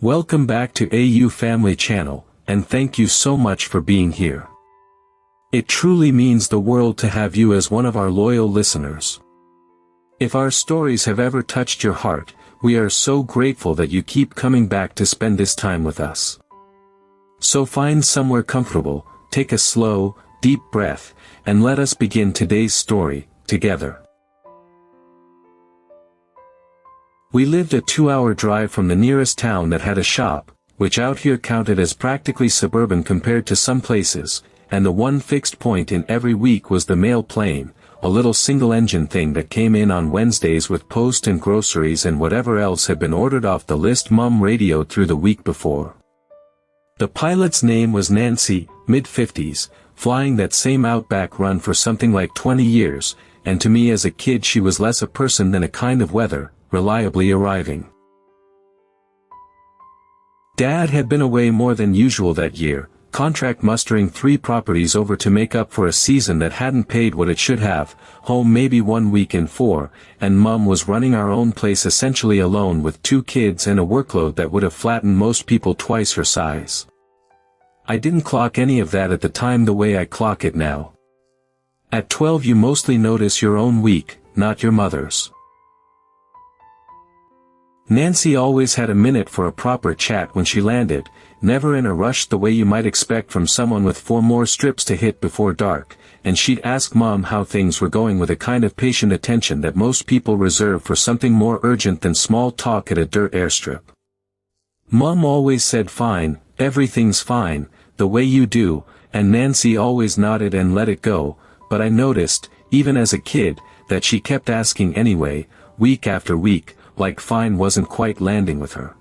Welcome back to AU Family Channel, and thank you so much for being here. It truly means the world to have you as one of our loyal listeners. If our stories have ever touched your heart, we are so grateful that you keep coming back to spend this time with us. So find somewhere comfortable, take a slow, deep breath, and let us begin today's story, together. We lived a 2-hour drive from the nearest town that had a shop, which out here counted as practically suburban compared to some places, and the one fixed point in every week was the mail plane, a little single-engine thing that came in on Wednesdays with post and groceries and whatever else had been ordered off the list Mom radioed through the week before. The pilot's name was Nancy, mid-50s, flying that same Outback run for something like 20 years, and to me as a kid she was less a person than a kind of weather, reliably arriving. Dad had been away more than usual that year, contract mustering 3 properties over to make up for a season that hadn't paid what it should have, home maybe 1 week in 4, and Mom was running our own place essentially alone with 2 kids and a workload that would have flattened most people twice her size. I didn't clock any of that at the time the way I clock it now. At 12 you mostly notice your own week, not your mother's. Nancy always had a minute for a proper chat when she landed, never in a rush the way you might expect from someone with 4 more strips to hit before dark, and she'd ask Mom how things were going with a kind of patient attention that most people reserve for something more urgent than small talk at a dirt airstrip. Mom always said fine, everything's fine, the way you do, and Nancy always nodded and let it go, but I noticed, even as a kid, that she kept asking anyway, week after week, like fine wasn't quite landing with her.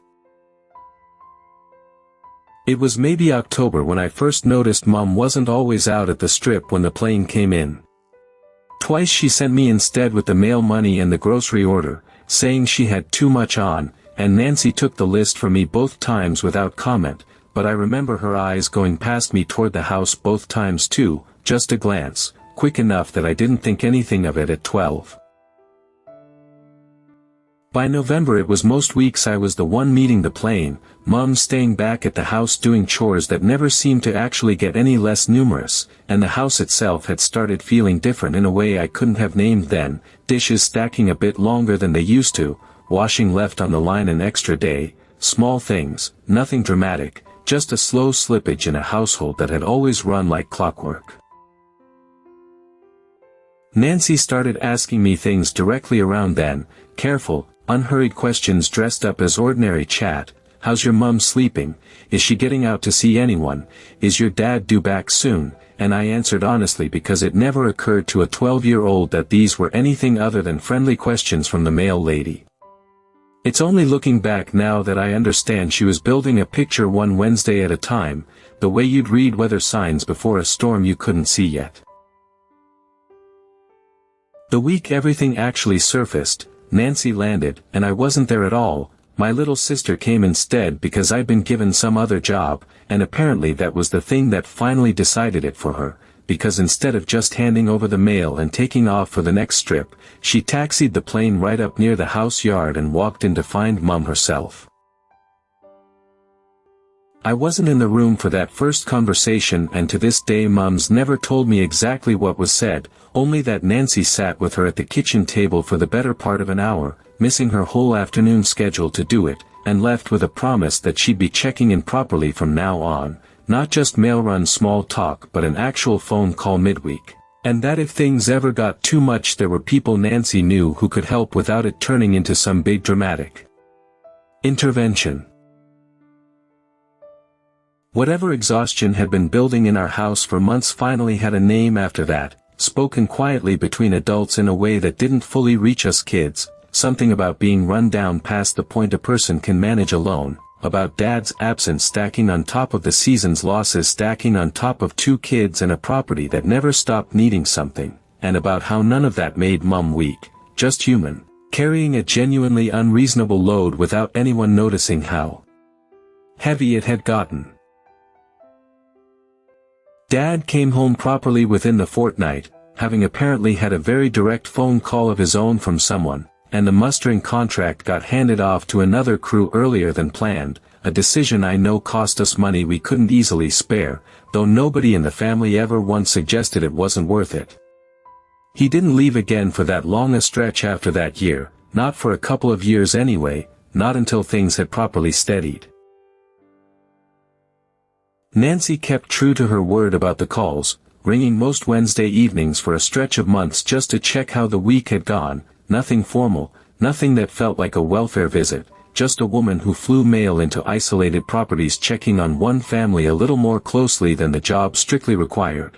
It was maybe October when I first noticed Mom wasn't always out at the strip when the plane came in. Twice she sent me instead with the mail money and the grocery order, saying she had too much on, and Nancy took the list for me both times without comment, but I remember her eyes going past me toward the house both times too, just a glance, quick enough that I didn't think anything of it at 12. By November it was most weeks I was the one meeting the plane, Mom staying back at the house doing chores that never seemed to actually get any less numerous, and the house itself had started feeling different in a way I couldn't have named then, dishes stacking a bit longer than they used to, washing left on the line an extra day, small things, nothing dramatic, just a slow slippage in a household that had always run like clockwork. Nancy started asking me things directly around then, careful, unhurried questions dressed up as ordinary chat. How's your mum sleeping? Is she getting out to see anyone? Is your dad due back soon? And I answered honestly because it never occurred to a 12-year-old that these were anything other than friendly questions from the mail lady. It's only looking back now that I understand she was building a picture one Wednesday at a time, the way you'd read weather signs before a storm you couldn't see yet. The week everything actually surfaced, Nancy landed, and I wasn't there at all. My little sister came instead because I'd been given some other job, and apparently that was the thing that finally decided it for her, because instead of just handing over the mail and taking off for the next strip, she taxied the plane right up near the house yard and walked in to find Mom herself. I wasn't in the room for that first conversation, and to this day Mom's never told me exactly what was said, only that Nancy sat with her at the kitchen table for the better part of an hour, missing her whole afternoon schedule to do it, and left with a promise that she'd be checking in properly from now on, not just mail-run small talk but an actual phone call midweek, and that if things ever got too much there were people Nancy knew who could help without it turning into some big dramatic intervention. Whatever exhaustion had been building in our house for months finally had a name after that, spoken quietly between adults in a way that didn't fully reach us kids, something about being run down past the point a person can manage alone, about Dad's absence stacking on top of the season's losses stacking on top of 2 kids and a property that never stopped needing something, and about how none of that made Mom weak, just human, carrying a genuinely unreasonable load without anyone noticing how heavy it had gotten. Dad came home properly within the fortnight, having apparently had a very direct phone call of his own from someone, and the mustering contract got handed off to another crew earlier than planned, a decision I know cost us money we couldn't easily spare, though nobody in the family ever once suggested it wasn't worth it. He didn't leave again for that long a stretch after that year, not for a couple of years anyway, not until things had properly steadied. Nancy kept true to her word about the calls, ringing most Wednesday evenings for a stretch of months just to check how the week had gone, nothing formal, nothing that felt like a welfare visit, just a woman who flew mail into isolated properties checking on one family a little more closely than the job strictly required.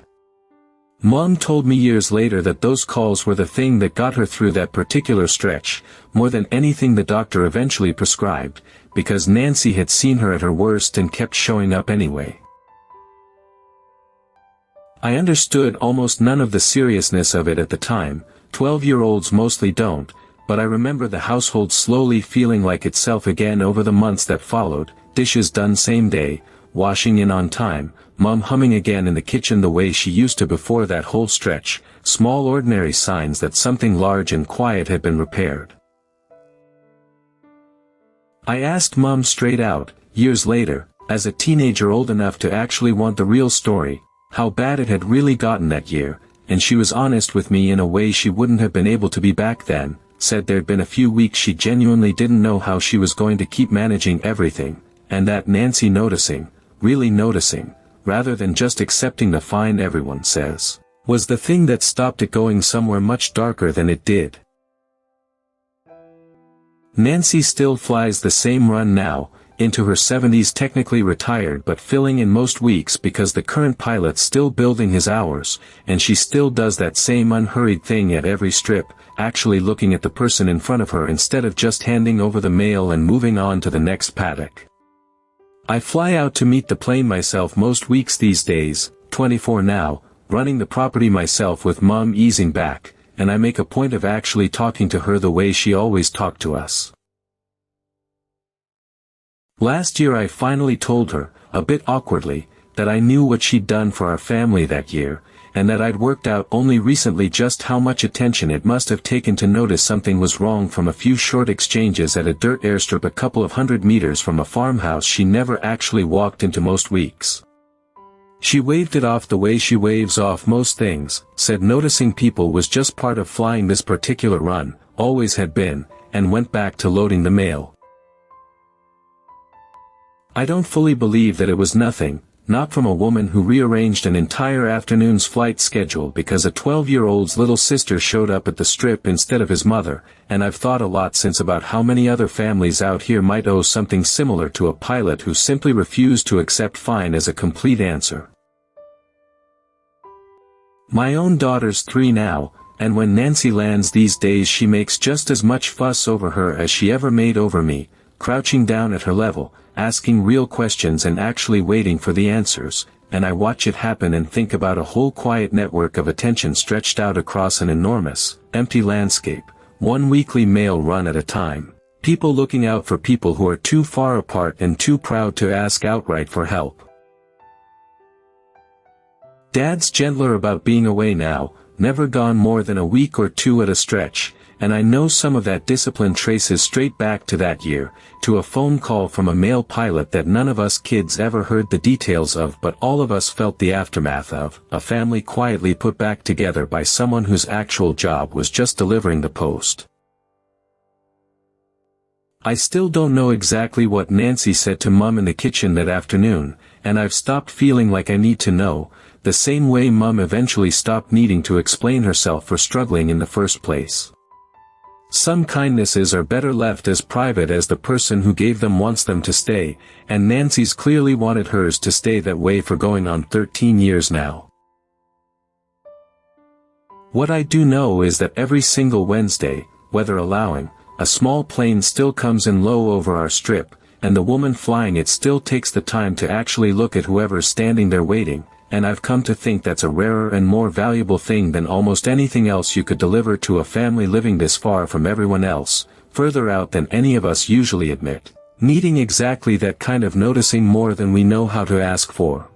Mom told me years later that those calls were the thing that got her through that particular stretch, more than anything the doctor eventually prescribed, because Nancy had seen her at her worst and kept showing up anyway. I understood almost none of the seriousness of it at the time, 12-year-olds mostly don't, but I remember the household slowly feeling like itself again over the months that followed, dishes done same day, washing in on time, Mom humming again in the kitchen the way she used to before that whole stretch, small ordinary signs that something large and quiet had been repaired. I asked Mom straight out, years later, as a teenager old enough to actually want the real story, how bad it had really gotten that year, and she was honest with me in a way she wouldn't have been able to be back then, said there'd been a few weeks she genuinely didn't know how she was going to keep managing everything, and that Nancy noticing, really noticing, rather than just accepting the fine everyone says, was the thing that stopped it going somewhere much darker than it did. Nancy still flies the same run now, into her 70s, technically retired but filling in most weeks because the current pilot's still building his hours, and she still does that same unhurried thing at every strip, actually looking at the person in front of her instead of just handing over the mail and moving on to the next paddock. I fly out to meet the plane myself most weeks these days, 24 now, running the property myself with Mom easing back, and I make a point of actually talking to her the way she always talked to us. Last year I finally told her, a bit awkwardly, that I knew what she'd done for our family that year, and that I'd worked out only recently just how much attention it must have taken to notice something was wrong from a few short exchanges at a dirt airstrip a couple of 100 meters from a farmhouse she never actually walked into most weeks. She waved it off the way she waves off most things, said noticing people was just part of flying this particular run, always had been, and went back to loading the mail. I don't fully believe that it was nothing, not from a woman who rearranged an entire afternoon's flight schedule because a 12-year-old's little sister showed up at the strip instead of his mother, and I've thought a lot since about how many other families out here might owe something similar to a pilot who simply refused to accept fine as a complete answer. My own daughter's 3 now, and when Nancy lands these days she makes just as much fuss over her as she ever made over me, crouching down at her level, asking real questions and actually waiting for the answers, and I watch it happen and think about a whole quiet network of attention stretched out across an enormous, empty landscape, one weekly mail run at a time, people looking out for people who are too far apart and too proud to ask outright for help. Dad's gentler about being away now, never gone more than a week or 2 at a stretch, and I know some of that discipline traces straight back to that year, to a phone call from a male pilot that none of us kids ever heard the details of but all of us felt the aftermath of, a family quietly put back together by someone whose actual job was just delivering the post. I still don't know exactly what Nancy said to Mum in the kitchen that afternoon, and I've stopped feeling like I need to know, the same way Mum eventually stopped needing to explain herself for struggling in the first place. Some kindnesses are better left as private as the person who gave them wants them to stay, and Nancy's clearly wanted hers to stay that way for going on 13 years now. What I do know is that every single Wednesday, weather allowing, a small plane still comes in low over our strip, and the woman flying it still takes the time to actually look at whoever's standing there waiting, and I've come to think that's a rarer and more valuable thing than almost anything else you could deliver to a family living this far from everyone else, further out than any of us usually admit, needing exactly that kind of noticing more than we know how to ask for.